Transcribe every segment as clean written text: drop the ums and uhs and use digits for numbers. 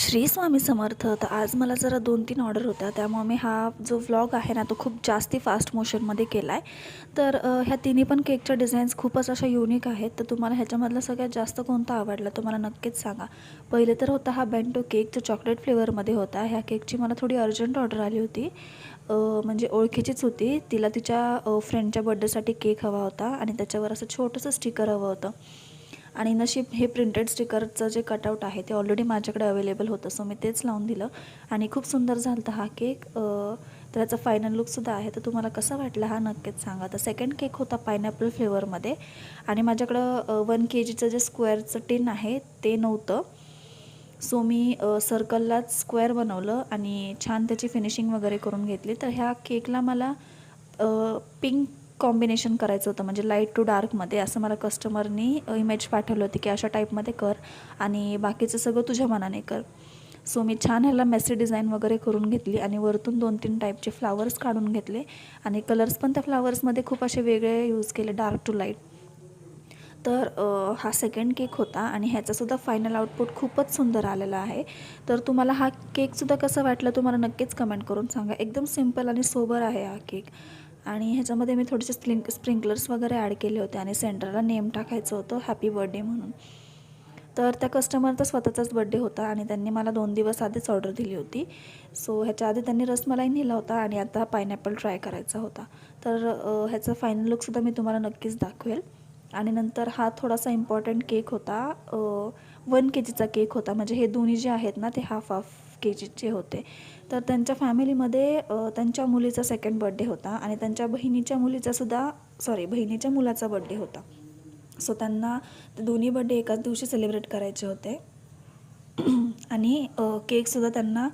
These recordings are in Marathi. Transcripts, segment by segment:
श्री स्वामी समर्थ. तर आज मला जरा 2-3 ऑर्डर होत्या, त्यामुळे मी हा जो व्लॉग आहे ना तो खूप जास्ती फास्ट मोशनमध्ये केला आहे. तर ह्या तिन्ही पण केकच्या डिझाईन्स खूपच अशा युनिक आहेत. तर तुम्हाला ह्याच्यामधला सगळ्यात जास्त कोणता आवडला तो मला नक्कीच सांगा. पहिले तर होता हा बेंटो केक जो चॉकलेट फ्लेवरमध्ये होता. ह्या केकची मला थोडी अर्जंट ऑर्डर आली होती. म्हणजे ओळखीचीच होती. तिला तिच्या फ्रेंडच्या बर्थडेसाठी केक हवा होता आणि त्याच्यावर असं छोटंसं स्टिकर हवं होतं. आणि नशीब हे प्रिंटेड स्टिकरचं जे कटआउट आहे ते ऑलरेडी माझ्याकडे अवेलेबल होतं, सो मी तेच लावून दिलं आणि खूप सुंदर झाला होता हा केक. तर त्याचा फायनल लुकसुद्धा आहे. तर तुम्हाला कसा वाटला हा नक्कीच सांगा. तर सेकंड केक होता पायनॅपल फ्लेवरमध्ये आणि माझ्याकडं 1 kgचं जे स्क्वेअरचं टिन आहे ते नव्हतं, सो मी सर्कललाच स्क्वेअर बनवलं आणि छान त्याची फिनिशिंग वगैरे करून घेतली. तर ह्या केकला मला पिंक कॉम्बिनेशन करायचं होतं, म्हणजे लाईट टू डार्कमध्ये. असं मला कस्टमरनी इमेज पाठवलं होती की अशा टाईपमध्ये कर आणि बाकीचं सगळं तुझ्या मनाने कर. सो मी छान ह्याला मेसी डिझाईन वगैरे करून घेतली आणि वरतून 2-3 टाईपचे फ्लावर्स काढून घेतले आणि कलर्स पण त्या फ्लावर्समध्ये खूप असे वेगळे यूज केले, डार्क टू लाईट. तर हा सेकंड केक होता आणि ह्याचासुद्धा फायनल आउटपुट खूपच सुंदर आलेला आहे. तर तुम्हाला हा केकसुद्धा कसा वाटला तुम्हाला नक्कीच कमेंट करून सांगा. एकदम सिम्पल आणि सोबर आहे हा केक आणि ह्याच्यामध्ये मी थोडेसे स्प्रिंकलर्स वगैरे ॲड केले होते आणि सेंटरला नेम टाकायचं होतं हॅपी बर्थडे म्हणून. तर त्या कस्टमरचा स्वतःचाच बड्डे होता आणि त्यांनी मला 2 दिवस आधीच ऑर्डर दिली होती. सो ह्याच्या आधी त्यांनी रसमलाई नेला होता आणि आता पायनॅपल ट्राय करायचा होता. तर ह्याचा फायनल लुकसुद्धा मी तुम्हाला नक्कीच दाखवेल. आणि नंतर हा थोडासा इम्पॉर्टंट केक होता. 1 kgचा केक होता, म्हणजे हे दोन्ही जे आहेत ना ते हाफ kgचे होते. तर त्यांच्या फॅमिलीमध्ये त्यांच्या मुलीचा सेकंड बर्थडे होता आणि त्यांच्या बहिणीच्या मुलाचा बर्थडे होता. सो त्यांना ते दोन्ही बर्थडे एकाच दिवशी सेलिब्रेट करायचे होते आणि केकसुद्धा त्यांना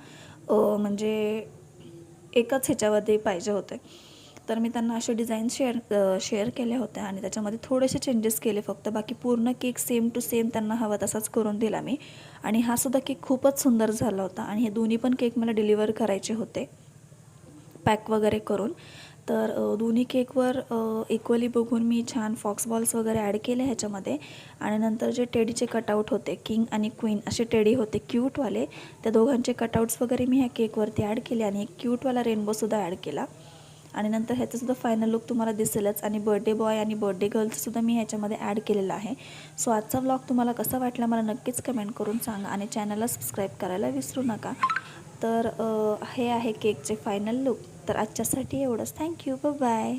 म्हणजे एकाच ह्याच्यामध्ये पाहिजे होते. तर मी त्यांना असे डिझाईन शेअर केल्या होत्या आणि त्याच्यामध्ये थोडेसे चेंजेस केले फक्त. बाकी पूर्ण केक सेम टू सेम त्यांना हवा तसाच करून दिला मी. आणि हा सुद्धा केक खूपच सुंदर झाला होता आणि हे दोन्ही पण केक मला डिलिव्हर करायचे होते पॅक वगैरे करून. तर दोन्ही केकवर इक्वली बघून मी छान फॉक्स बॉल्स वगैरे ॲड केले ह्याच्यामध्ये. आणि नंतर जे टेडीचे कटआउट होते, किंग आणि क्वीन असे टेडी होते क्यूटवाले, त्या दोघांचे कटआउट्स वगैरे मी ह्या केकवरती ॲड केले आणि एक क्यूटवाला रेनबोसुद्धा ॲड केला. आणि नंतर ह्याचंसुद्धा फायनल लुक तुम्हाला दिसेलच आणि बर्थडे बॉय आणि बर्थडे गर्लसुद्धा मी ह्याच्यामध्ये ॲड केलेला आहे. सो आजचा व्लॉग तुम्हाला कसा वाटला मला नक्कीच कमेंट करून सांगा आणि चॅनलला सबस्क्राईब करायला विसरू नका. तर हे आहे केकचे फायनल लुक. तर आजच्यासाठी एवढंच. थँक्यू. बाय.